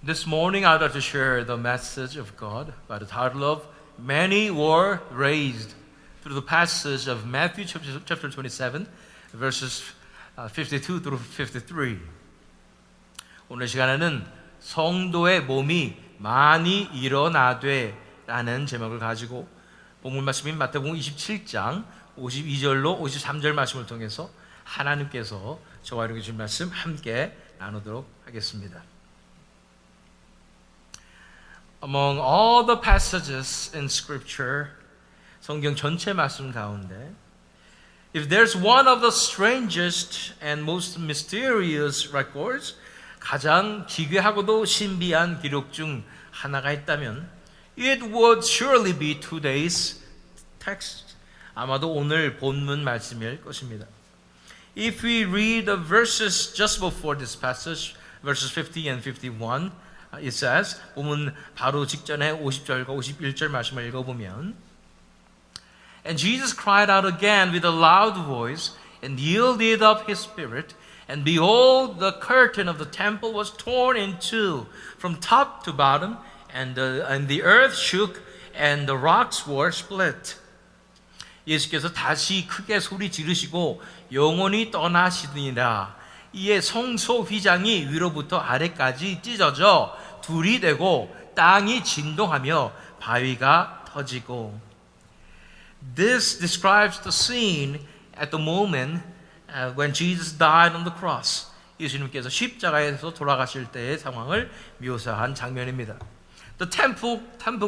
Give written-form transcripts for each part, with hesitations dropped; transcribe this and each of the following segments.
This morning I'd like to share the message of God by the title of Many Were Raised through the passage of Matthew chapter 27 verses 52 through 53. 오늘 시간에는 성도의 몸이 많이 일어나되 라는 제목을 가지고 본문 말씀인 마태복음 27장 52절로 53절 말씀을 통해서 하나님께서 저와 이렇게 주신 말씀 함께 나누도록 하겠습니다. Among all the passages in Scripture, 성경 전체 말씀 가운데 if there's one of the strangest and most mysterious records, 가장 기괴하고도 신비한 기록 중 하나가 있다면 it would surely be today's text. 아마도 오늘 본문 말씀일 것입니다. If we read the verses just before this passage, verses 50 and 51, it says, 본문 바로 직전에 50절과 51절 말씀을 읽어보면 And Jesus cried out again with a loud voice and yielded up his spirit. And behold, the curtain of the temple was torn in two from top to bottom, and the earth shook, and the rocks were split. 예수께서 다시 크게 소리 지르시고 영원히 떠나시니라. 이에 성소 휘장이 위로부터 아래까지 찢어져 둘이 되고 땅이 진동하며 바위가 터지고. This describes the scene at the moment when Jesus died on the cross. 예수님께서 십자가에서 돌아가실 때의 상황을 묘사한 장면입니다. The temple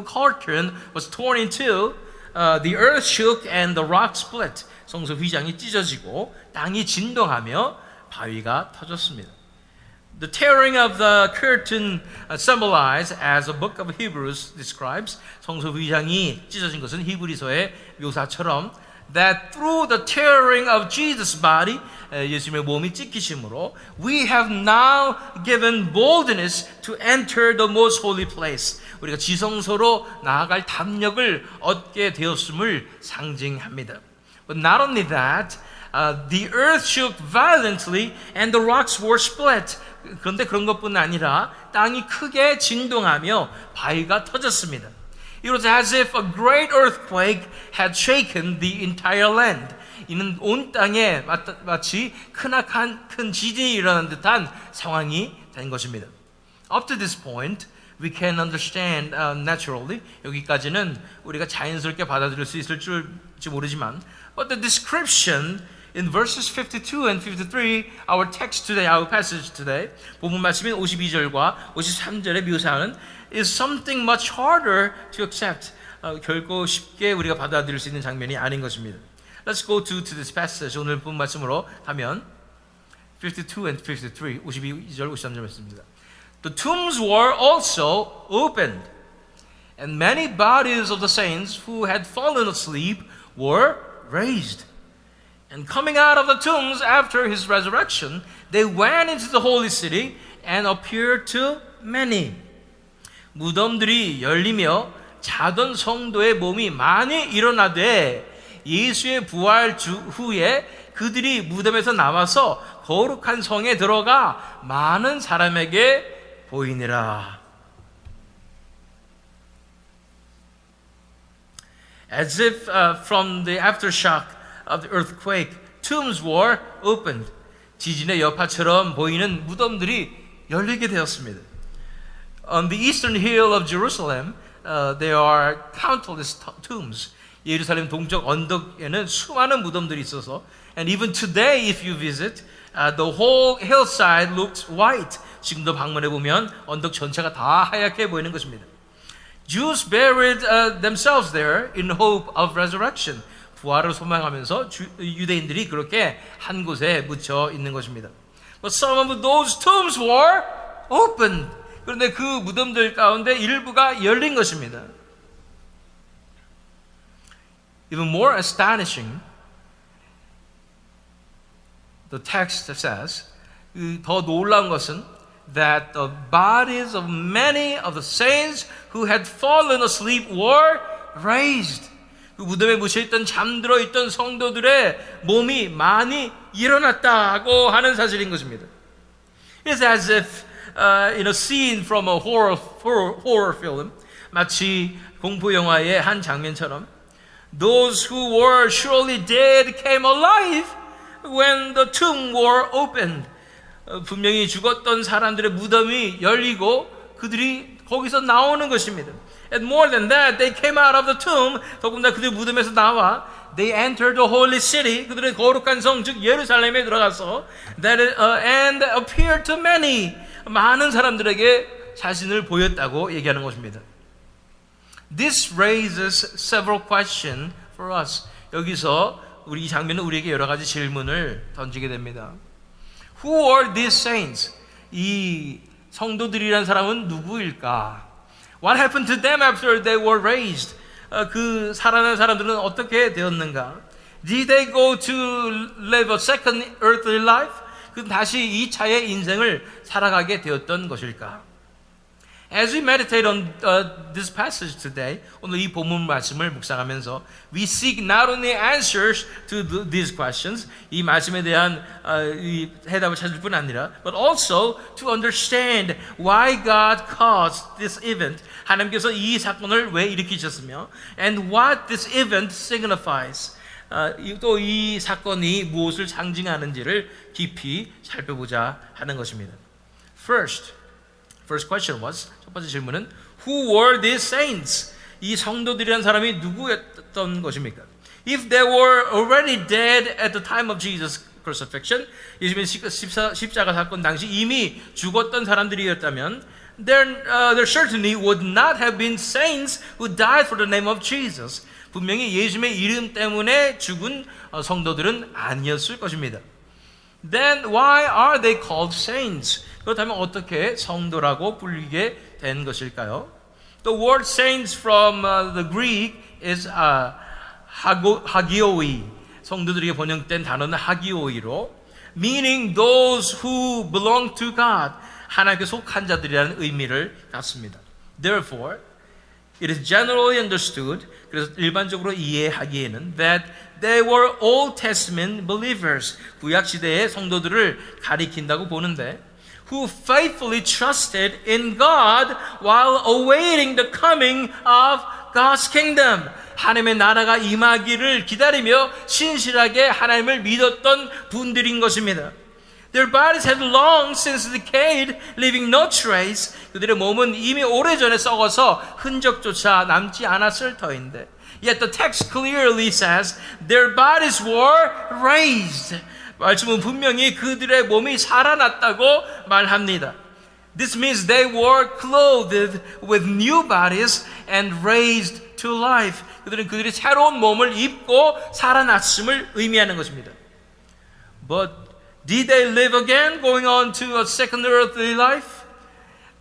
curtain was torn in two. The earth shook and the rock split. 성소 휘장이 찢어지고 땅이 진동하며 바위가 터졌습니다. The tearing of the curtain symbolized as the book of Hebrews describes. 성소 휘장이 찢어진 것은 히브리서의 묘사처럼 that through the tearing of Jesus' body, 예수님의 몸이 찢기심으로 we have now given boldness to enter the most holy place. 우리가 지성소로 나아갈 담력을 얻게 되었음을 상징합니다. But not only that, the earth shook violently and the rocks were split. 그런데 그런 것뿐 아니라 땅이 크게 진동하며 바위가 터졌습니다. It was as if a great earthquake had shaken the entire land. 이는 온 땅에 마치 큰 지진이 일어난 듯한 상황이 된 것입니다. Up to this point, we can understand naturally. 여기까지는 우리가 자연스럽게 받아들일 수 있을지 모르지만, but the description in verses 52 and 53, our text today, our passage today, 본문 말씀인 52절과 53절의 묘사는 is something much harder to accept. 결코 쉽게 우리가 받아들일 수 있는 장면이 아닌 것입니다. Let's go to this passage. 오늘 본 말씀으로 가면 52 and 53, 52절, 53절 말씀입니다. The tombs were also opened, and many bodies of the saints who had fallen asleep were raised. And coming out of the tombs after his resurrection, they went into the holy city and appeared to many. 무덤들이 열리며 자던 성도의 몸이 많이 일어나되 예수의 부활 후에 그들이 무덤에서 나와서 거룩한 성에 들어가 많은 사람에게 보이니라. As if from the aftershock of the earthquake, tombs were opened. 지진의 여파처럼 보이는 무덤들이 열리게 되었습니다. On the eastern hill of Jerusalem, there are countless tombs. 예루살렘 동쪽 언덕에는 수많은 무덤들이 있어서, and even today, if you visit, the whole hillside looks white. 지금도 방문해 보면 언덕 전체가 다 하얗게 보이는 것입니다. Jews buried themselves there in hope of resurrection. 부활을 소망하면서 유대인들이 그렇게 한 곳에 묻혀 있는 것입니다. But some of those tombs were opened. 그런데 그 무덤들 가운데 일부가 열린 것입니다. Even more astonishing, the text says, 더 놀라운 것은 that the bodies of many of the saints who had fallen asleep were raised. 그 무덤에 묻혀있던 잠들어 있던 성도들의 몸이 많이 일어났다고 하는 사실인 것입니다. It's as if in a scene from a horror film. 마치 공포 영화의 한 장면처럼 Those who were surely dead came alive when the tomb were opened. 분명히 죽었던 사람들의 무덤이 열리고 그들이 거기서 나오는 것입니다. And more than that, they came out of the tomb. 더군다나 그들 무덤에서 나와 They entered the holy city. 그들은 거룩한 성, 즉 예루살렘에 들어가서 and appeared to many. 많은 사람들에게 자신을 보였다고 얘기하는 것입니다. This raises several questions for us. 여기서 우리 이 장면은 우리에게 여러 가지 질문을 던지게 됩니다. Who are these saints? 이 성도들이란 사람은 누구일까? What happened to them after they were raised? 그 살아난 사람들은 어떻게 되었는가? Did they go to live a second earthly life? 그 다시 2차의 인생을 살아가게 되었던 것일까? As we meditate on this passage today, 오늘 이 본문 말씀을 묵상하면서 we seek not only answers to these questions, 이 말씀에 대한 이 해답을 찾을 뿐 아니라 but also to understand why God caused this event. 하나님께서 이 사건을 왜 일으키셨으며 and what this event signifies. 또 이 사건이 무엇을 상징하는지를 깊이 살펴보자 하는 것입니다. First question was, 첫 번째 질문은 Who were these saints? 이 성도들이란 사람이 누구였던 것입니까? If they were already dead at the time of Jesus' crucifixion, 예수님의 십자가 사건 당시 이미 죽었던 사람들이었다면 there certainly would not have been saints who died for the name of Jesus. 분명히 예수님의 이름 때문에 죽은 성도들은 아니었을 것입니다. Then why are they called saints? 그렇다면 어떻게 성도라고 불리게 된 것일까요? The word saints from the Greek is hagioi. 성도들에게 번역된 단어는 hagi오이로 meaning those who belong to God. 하나님께 속한 자들이라는 의미를 갖습니다. Therefore, it is generally understood, 그래서 일반적으로 이해하기에는 that they were Old Testament believers. 구약 시대의 성도들을 가리킨다고 보는데 who faithfully trusted in God while awaiting the coming of God's kingdom. 하나님의 나라가 임하기를 기다리며 신실하게 하나님을 믿었던 분들인 것입니다. Their bodies had long since decayed, leaving no trace. 그들의 몸은 이미 오래전에 썩어서 흔적조차 남지 않았을 터인데 Yet the text clearly says their bodies were raised. 말씀은 분명히 그들의 몸이 살아났다고 말합니다. This means they were clothed with new bodies and raised to life. 그들은 그들이 새로운 몸을 입고 살아났음을 의미하는 것입니다. But did they live again, going on to a second earthly life?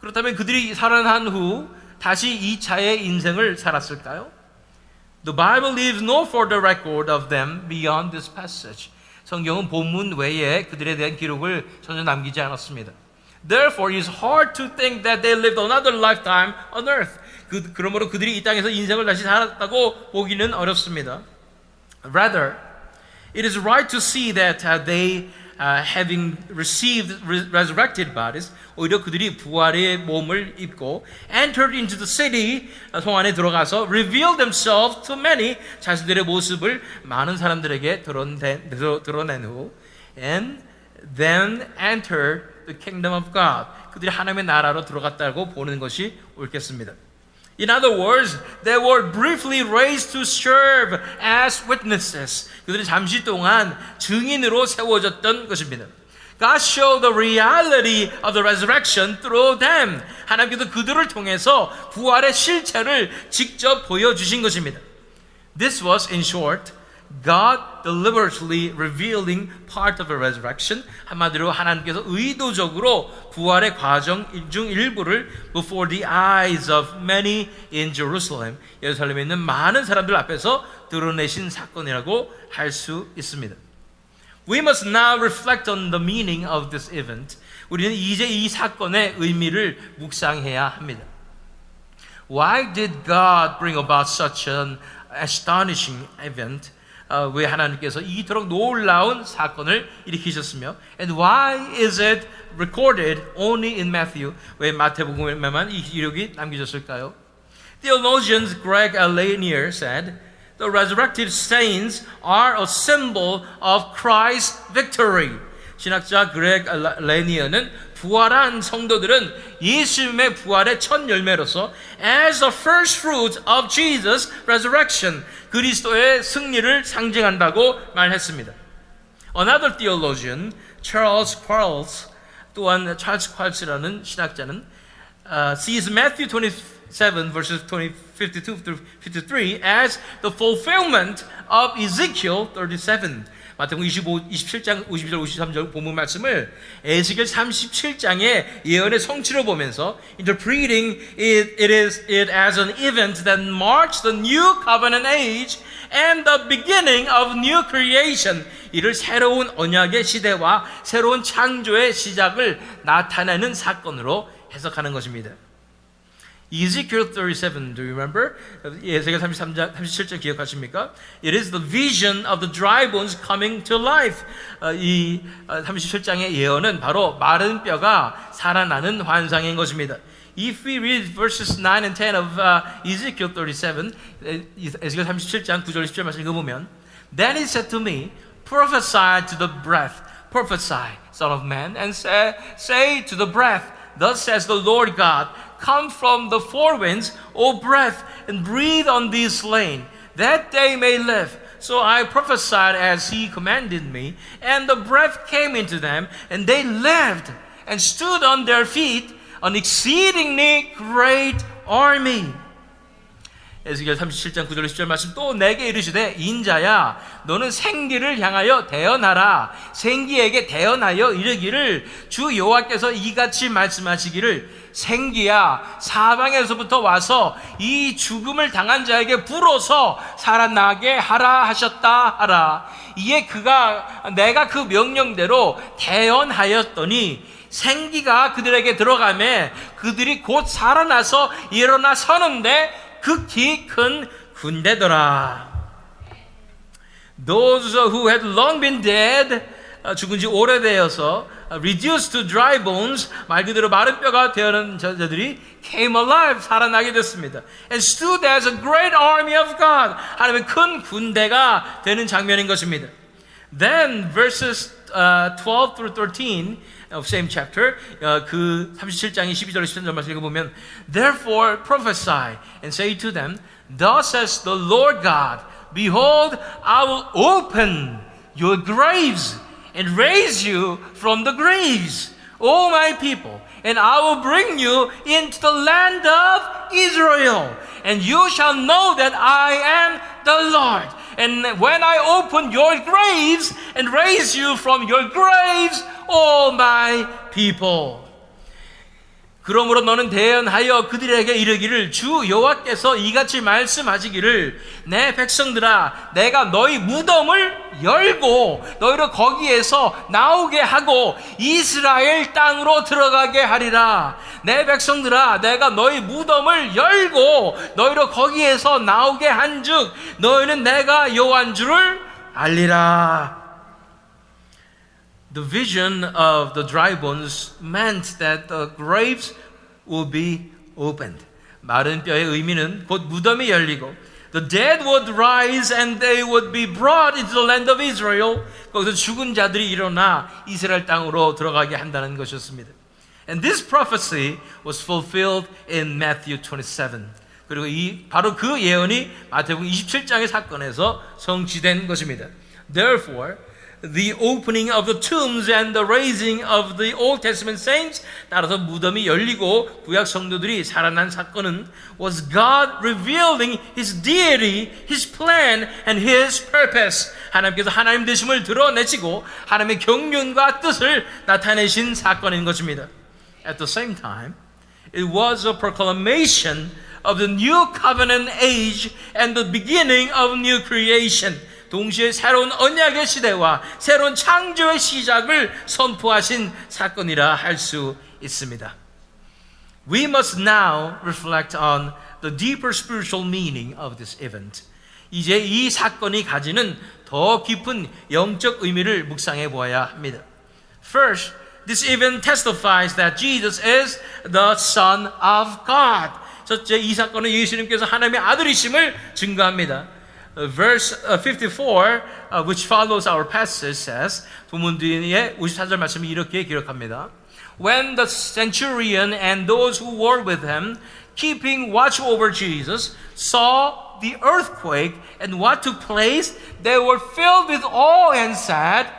그렇다면 그들이 살아난 후 다시 2차의 인생을 살았을까요? The Bible leaves no further record of them beyond this passage. 성경은 본문 외에 그들에 대한 기록을 전혀 남기지 않았습니다. Therefore, it is hard to think that they lived another lifetime on earth. 그러므로 그들이 이 땅에서 인생을 다시 살았다고 보기는 어렵습니다. Rather, it is right to see that they having received resurrected bodies, 오히려 그들이 부활의 몸을 입고 entered into the city, 성 안에 들어가서 revealed themselves to many, 자신들의 모습을 많은 사람들에게 드러낸 후 and then entered the kingdom of God, 그들이 하나님의 나라로 들어갔다고 보는 것이 옳겠습니다. In other words, they were briefly raised to serve as witnesses. 그들이 잠시 동안 증인으로 세워졌던 것입니다. God showed the reality of the resurrection through them. 하나님께서 그들을 통해서 부활의 실체를 직접 보여주신 것입니다. This was, in short, God deliberately revealing part of the resurrection. 한마디로 하나님께서 의도적으로 부활의 과정 중 일부를 before the eyes of many in Jerusalem, 예루살렘에 있는 많은 사람들 앞에서 드러내신 사건이라고 할 수 있습니다. We must now reflect on the meaning of this event. 우리는 이제 이 사건의 의미를 묵상해야 합니다. Why did God bring about such an astonishing event? 왜 하나님께서 이토록 놀라운 사건을 일으키셨으며 And why is it recorded only in Matthew? 왜 마태복음에만 이 기록이 남겨졌을까요? Theologian Greg Lanier said, The resurrected saints are a symbol of Christ's victory. 신학자 그렉 레니어는 부활한 성도들은 예수님의 부활의 첫 열매로서 as the first fruit of Jesus' resurrection, 그리스도의 승리를 상징한다고 말했습니다. Another theologian, Charles Quarles, 또한 찰스 퀄스라는 신학자는 sees Matthew 27 verses 52 through 53 as the fulfillment of Ezekiel 37. 마태복음 27장 52절 53절 본문 말씀을 에스겔 37장의 예언의 성취로 보면서 interpreting it as an event that marks the new covenant age and the beginning of new creation. 이를 새로운 언약의 시대와 새로운 창조의 시작을 나타내는 사건으로 해석하는 것입니다. Ezekiel 37, do you remember? 에스겔 37장 기억하십니까? It is the vision of the dry bones coming to life. 이 37장의 예언은 바로 마른 뼈가 살아나는 환상인 것입니다. If we read verses 9 and 10 of Ezekiel 37, 에스겔 37장 9절 10절 말씀 읽어보면 Then he said to me, prophesy to the breath, prophesy, son of man, and say to the breath, thus says the Lord God, come from the four winds, O breath, and breathe on these slain, that they may live. So I prophesied as he commanded me, and the breath came into them, and they lived, and stood on their feet, an exceedingly great army. 에스겔 37장 9절 10절 말씀 또 내게 이르시되 인자야 너는 생기를 향하여 대언하라. 생기에게 대언하여 이르기를 주 여호와께서 이같이 말씀하시기를 생기야 사방에서부터 와서 이 죽음을 당한 자에게 불어서 살아나게 하라 하셨다 하라. 이에 내가 그 명령대로 대언하였더니 생기가 그들에게 들어가매 그들이 곧 살아나서 일어나 서는데 극히 큰 군대더라. Those who had long been dead, 죽은 지 오래되어서 reduced to dry bones, 말 그대로 마른 뼈가 되어는 자들이 came alive, 살아나게 됐습니다. And stood as a great army of God, 하나님의 큰 군대가 되는 장면인 것입니다. Then verses 12 through 13 of same chapter, 그 37장의 12절 13절 말씀 읽어보면 Therefore prophesy and say to them, Thus says the Lord God, Behold, I will open your graves and raise you from the graves, O my people, and I will bring you into the land of Israel, and you shall know that I am the Lord. And when I open your graves and raise you from your graves, all my people. 그러므로 너는 대언하여 그들에게 이르기를 주 여호와께서 이같이 말씀하시기를 내 백성들아 내가 너희 무덤을 열고 너희를 거기에서 나오게 하고 이스라엘 땅으로 들어가게 하리라. 내 백성들아 내가 너희 무덤을 열고 너희를 거기에서 나오게 한즉 너희는 내가 여호와인 줄을 알리라. The vision of the dry bones meant that the graves would be opened. 마른 뼈의 의미는 곧 무덤이 열리고 the dead would rise and they would be brought into the land of Israel. 거기서 죽은 자들이 일어나 이스라엘 땅으로 들어가게 한다는 것이었습니다. And this prophecy was fulfilled in Matthew 27. 그리고 바로 그 예언이 마태복음 27장의 사건에서 성취된 것입니다. Therefore, the opening of the tombs and the raising of the Old Testament saints, 따라서 무덤이 열리고 구약 성도들이 살아난 사건은 was God revealing His deity, His plan, and His purpose. 하나님께서 하나님 되심을 드러내시고 하나님의 경륜과 뜻을 나타내신 사건인 것입니다. At the same time, it was a proclamation of the new covenant age and the beginning of new creation. 동시에 새로운 언약의 시대와 새로운 창조의 시작을 선포하신 사건이라 할 수 있습니다. We must now reflect on the deeper spiritual meaning of this event. 이제 이 사건이 가지는 더 깊은 영적 의미를 묵상해 보아야 합니다. First, this event testifies that Jesus is the Son of God. 첫째, 이 사건은 예수님께서 하나님의 아들이심을 증거합니다. Verse 54, which follows our passage, says, 본문 뒤에 54절 말씀이 이렇게 기록합니다. When the centurion and those who were with him, keeping watch over Jesus, saw the earthquake and what took place, they were filled with awe and said,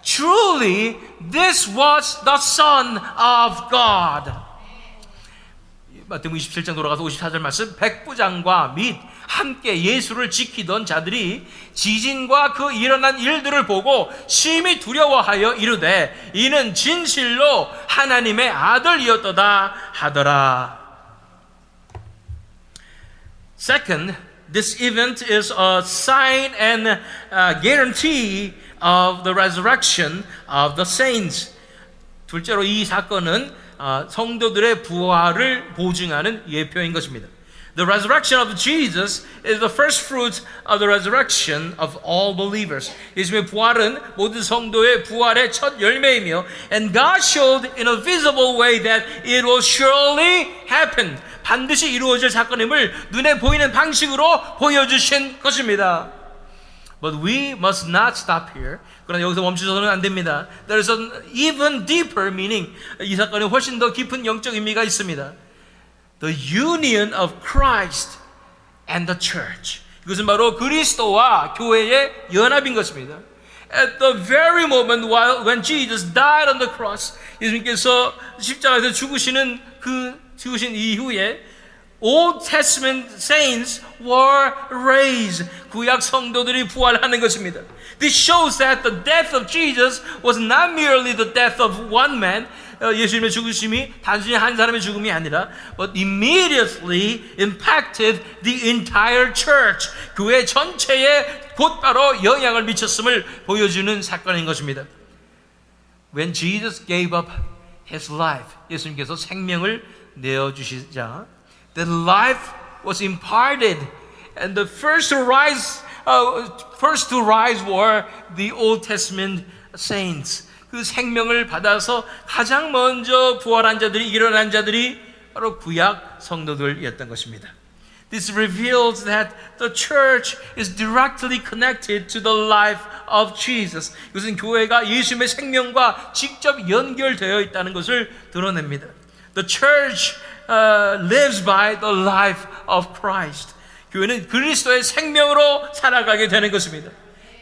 Truly, this was the Son of God. 마태복음 27장 돌아가서 54절 말씀, 백부장과 및 함께 예수를 지키던 자들이 지진과 그 일어난 일들을 보고 심히 두려워하여 이르되 이는 진실로 하나님의 아들이었도다 하더라. Second, this event is a sign and guarantee of the resurrection of the saints. 둘째로 이 사건은 성도들의 부활을 보증하는 예표인 것입니다. The resurrection of Jesus is the first fruit of the resurrection of all believers. 예수님의 부활은 모든 성도의 부활의 첫 열매이며 and God showed in a visible way that it will surely happen. 반드시 이루어질 사건임을 눈에 보이는 방식으로 보여주신 것입니다. But we must not stop here. 그러나 여기서 멈추서는 안 됩니다. There is an even deeper meaning. 이 사건에 훨씬 더 깊은 영적 의미가 있습니다. The union of Christ and the church. 이것은 바로 그리스도와 교회의 연합인 것입니다. At the very moment when Jesus died on the cross, 예수님께서 십자가에서 죽으신 이후에 Old Testament saints were raised. 구약 성도들이 부활하는 것입니다. This shows that the death of Jesus was not merely the death of one man. 예수님의 죽으심이 단순히 한 사람의 죽음이 아니라 but immediately impacted the entire church. 교회 전체에 곧바로 영향을 미쳤음을 보여주는 사건인 것입니다. When Jesus gave up his life, 예수님께서 생명을 내어주시자 the life was imparted, and the first to rise were the Old Testament saints. 그 생명을 받아서 가장 먼저 부활한 자들이 일어난 자들이 바로 구약 성도들이었던 것입니다. This reveals that the church is directly connected to the life of Jesus. 이것은 교회가 예수님의 생명과 직접 연결되어 있다는 것을 드러냅니다. The church lives by the life of Christ. 교회는 그리스도의 생명으로 살아가게 되는 것입니다.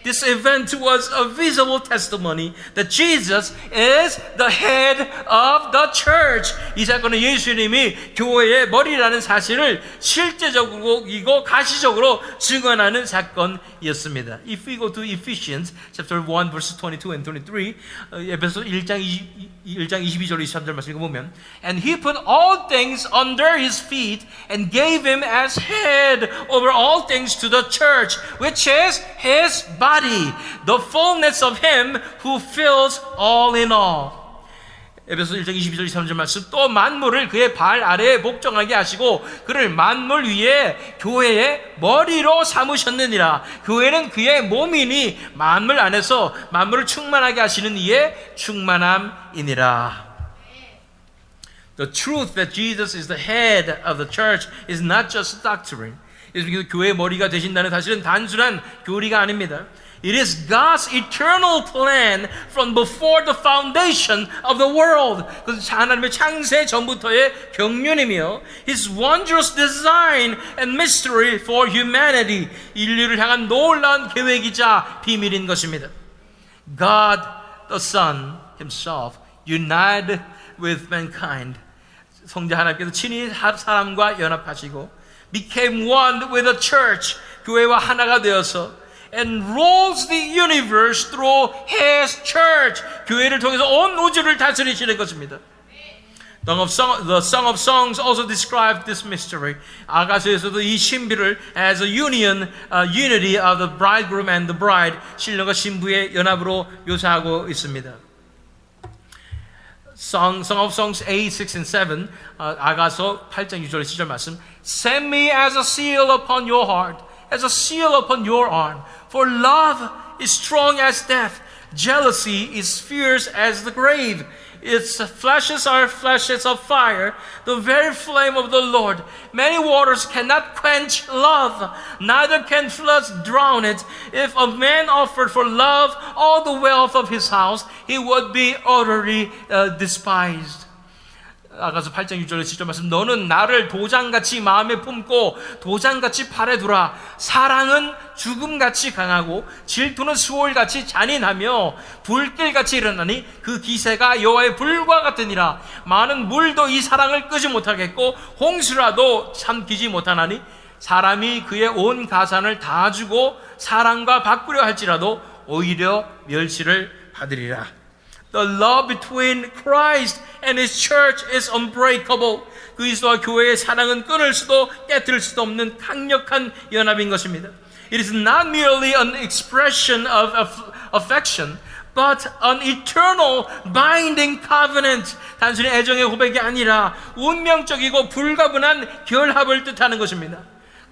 This event was a visible testimony that Jesus is the head of the church. 이 사건은 예수님이 교회의 머리라는 사실을 실제적으로 가시적으로 증언하는 사건이었습니다. If we go to Ephesians chapter 1 verse 22 and 23, 에베소 1장 22절 23절 말씀 읽어보면 And he put all things under his feet and gave him as head over all things to the church, which is his body. The fullness of him who fills all in all. 에베소 1장 22절 23절 말씀 또 만물을 그의 발 아래에 복종하게 하시고 그를 만물 위에 교회의 머리로 삼으셨느니라. 교회는 그의 몸이니 만물 안에서 만물을 충만하게 하시는 이의 충만함이니라. The truth that Jesus is the head of the church is not just doctrine. 예수님께서 교회의 머리가 되신다는 사실은 단순한 교리가 아닙니다. It is God's eternal plan from before the foundation of the world. 그것은 하나님의 창세 전부터의 경륜이며 His wondrous design and mystery for humanity. 인류를 향한 놀라운 계획이자 비밀인 것입니다. God the Son Himself united with mankind. 성자 하나님께서 친히 사람과 연합하시고 became one with the church. 교회와 하나가 되어서 and rules the universe through His church. 교회를 통해서 온 우주를 다스리시는 것입니다. The Song of Songs also described this mystery. 아가서에서도 이 신비를 as a unity of the bridegroom and the bride, 신령과 신부의 연합으로 묘사하고 있습니다. Song of Songs 8, 6, and 7, 아가서 8장 6절 7절 말씀. Send me as a seal upon your heart, as a seal upon your arm. For love is strong as death. Jealousy is fierce as the grave. Its flashes are flashes of fire, the very flame of the Lord. Many waters cannot quench love, neither can floods drown it. If a man offered for love all the wealth of his house, he would be utterly despised. 아가서 8장 6절에 직접 말씀, 너는 나를 도장같이 마음에 품고 도장같이 팔에 두라. 사랑은 죽음같이 강하고 질투는 수월같이 잔인하며 불길같이 일어나니 그 기세가 여호와의 불과 같으니라. 많은 물도 이 사랑을 끄지 못하겠고 홍수라도 삼키지 못하나니 사람이 그의 온 가산을 다 주고 사랑과 바꾸려 할지라도 오히려 멸시를 받으리라. The love between Christ and His church is unbreakable. 그리스도와 교회의 사랑은 끊을 수도 깨뜨릴 수도 없는 강력한 연합인 것입니다. It is not merely an expression of affection, but an eternal binding covenant. 단순히 애정의 고백이 아니라 운명적이고 불가분한 결합을 뜻하는 것입니다.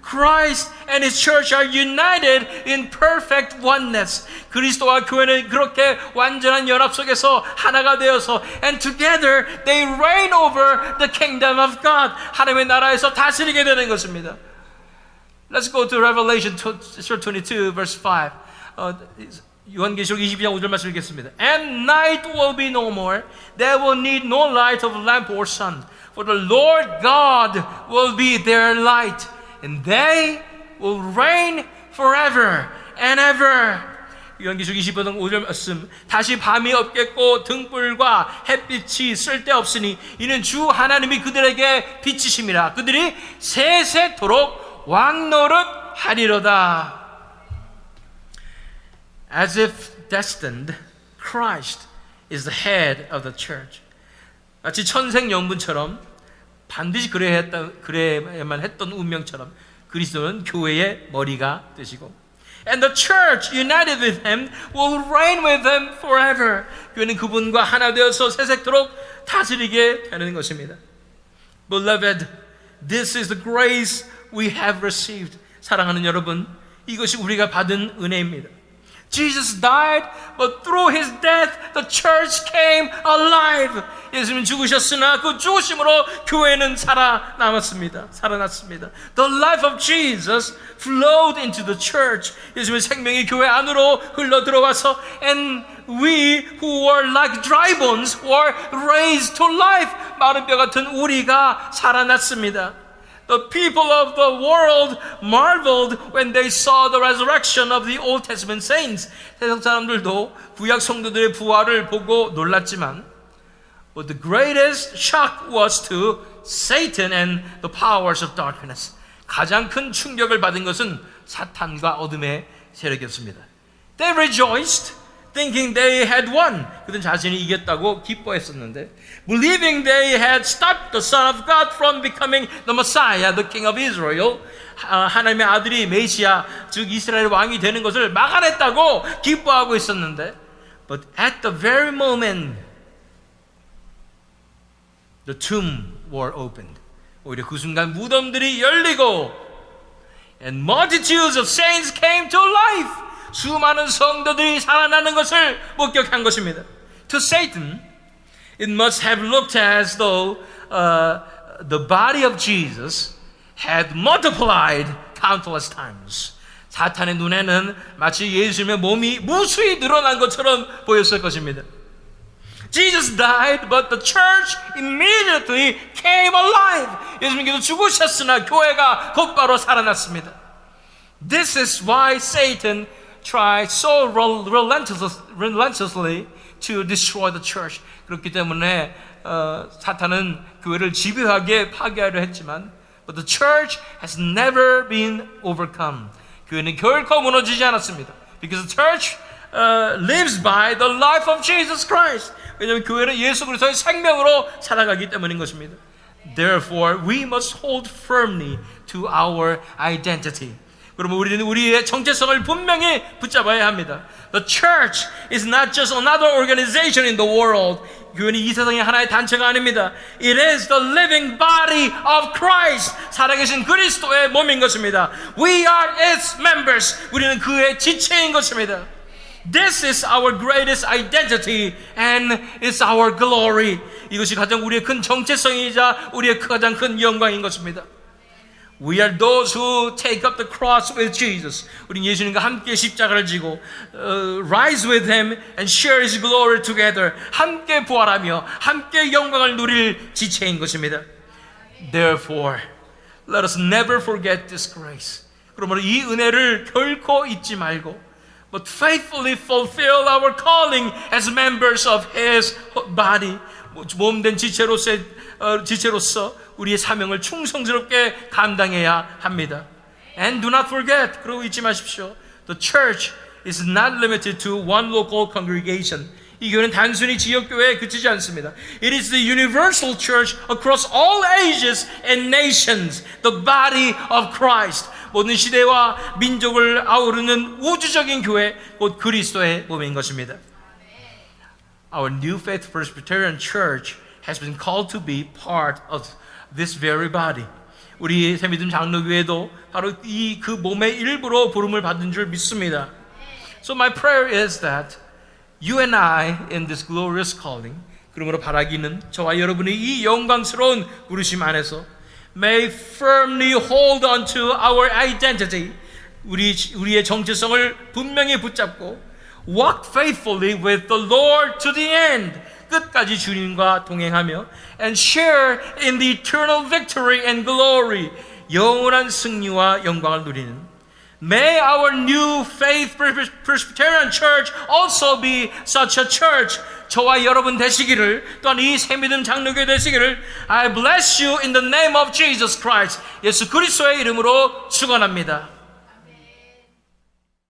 Christ and His church are united in perfect oneness. 그리스도와 교회는 그렇게 완전한 연합 속에서 하나가 되어서 and together they reign over the kingdom of God. 하나님의 나라에서 다스리게 되는 것입니다. Let's go to Revelation 22 verse 5. 요한계시록 22장 5절 말씀 읽겠습니다. And night will be no more. They will need no light of lamp or sun. For the Lord God will be their light. And they will reign forever and ever. 요한계시록 25장 5절 말씀. 다시 밤이 없겠고 등불과 햇빛이 쓸데없으니 이는 주 하나님이 그들에게 빛이심이라. 그들이 세세토록 왕노릇 하리로다. As if destined, Christ is the head of the church. 마치 천생연분처럼 반드시 그래야만 했던 운명처럼 그리스도는 교회의 머리가 되시고 And the church united with Him will reign with Him forever. 교회는 그분과 하나 되어서 세세토록 다스리게 되는 것입니다. Beloved, this is the grace we have received. 사랑하는 여러분, 이것이 우리가 받은 은혜입니다. Jesus died, but through His death, the church came alive. 예수님은 죽으셨으나 그 죽으심으로 교회는 살아났습니다. The life of Jesus flowed into the church. 예수님의 생명이 교회 안으로 흘러 들어와서 and we who were like dry bones were raised to life. 마른 뼈 같은 우리가 살아났습니다. The people of the world marveled when they saw the resurrection of the Old Testament saints. 세상 사람들도 구약 성도들의 부활을 보고 놀랐지만 but the greatest shock was to Satan and the powers of darkness. 가장 큰 충격을 받은 것은 사탄과 어둠의 세력이었습니다. They rejoiced, thinking they had won. 그들은 자신이 이겼다고 기뻐했었는데, believing they had stopped the Son of God from becoming the Messiah, the King of Israel. 하나님의 아들이 메시아, 즉 이스라엘 왕이 되는 것을 막아냈다고 기뻐하고 있었는데, but at the very moment, the tomb were opened. 오히려 그 순간 무덤들이 열리고, and multitudes of saints came to life. 수많은 성도들이 살아나는 것을 목격한 것입니다. To Satan, it must have looked as though the body of Jesus had multiplied countless times. 사탄의 눈에는 마치 예수님의 몸이 무수히 늘어난 것처럼 보였을 것입니다. Jesus died, but the church immediately came alive. 예수님께서 죽으셨으나 교회가 곧바로 살아났습니다. This is why Satan tried so relentlessly to destroy the church. 그렇기 때문에 사탄은 교회를 집요하게 파괴하려 했지만 but the church has never been overcome. 교회는 결코 무너지지 않았습니다. Because the church lives by the life of Jesus Christ. 왜냐하면 교회는 예수 그리스도의 생명으로 살아가기 때문인 것입니다. Therefore, we must hold firmly to our identity. 그러면 우리는 우리의 정체성을 분명히 붙잡아야 합니다. The church is not just another organization in the world. 교회는 이 세상의 하나의 단체가 아닙니다. It is the living body of Christ. 살아계신 그리스도의 몸인 것입니다. We are its members. 우리는 그의 지체인 것입니다. This is our greatest identity and it's our glory. 이것이 가장 우리의 큰 정체성이자 우리의 가장 큰 영광인 것입니다. We are those who take up the cross with Jesus. 우리는 예수님과 함께 십자가를 지고 rise with Him and share His glory together. 함께 부활하며 함께 영광을 누릴 지체인 것입니다. Therefore, let us never forget this grace. 그러므로 이 은혜를 결코 잊지 말고 but faithfully fulfill our calling as members of His body. 몸된 지체로서 우리의 사명을 충성스럽게 감당해야 합니다. And do not forget, 그리고 잊지 마십시오. The church is not limited to one local congregation. 이 교회는 단순히 지역교회에 그치지 않습니다. It is the universal church across all ages and nations, the body of Christ. 모든 시대와 민족을 아우르는 우주적인 교회, 곧 그리스도의 몸인 것입니다. Our New Faith Presbyterian Church has been called to be part of this very body. 우리 새믿음 장로교회도 바로 이 그 몸의 일부로 부름을 받은 줄 믿습니다. So my prayer is that you and I in this glorious calling, 그러므로 바라기는 저와 여러분의 이 영광스러운 부르심 안에서 may firmly hold on to our identity. 우리의 정체성을 분명히 붙잡고 walk faithfully with the Lord to the end. 끝까지 주님과 동행하며 and share in the eternal victory and glory. 영원한 승리와 영광을 누리는 May our New Faith Presbyterian Church also be such a church. 저와 여러분 되시기를, 또한 이 새믿음 장로교회 되시기를 I bless you in the name of Jesus Christ. 예수 그리스도의 이름으로 축원합니다.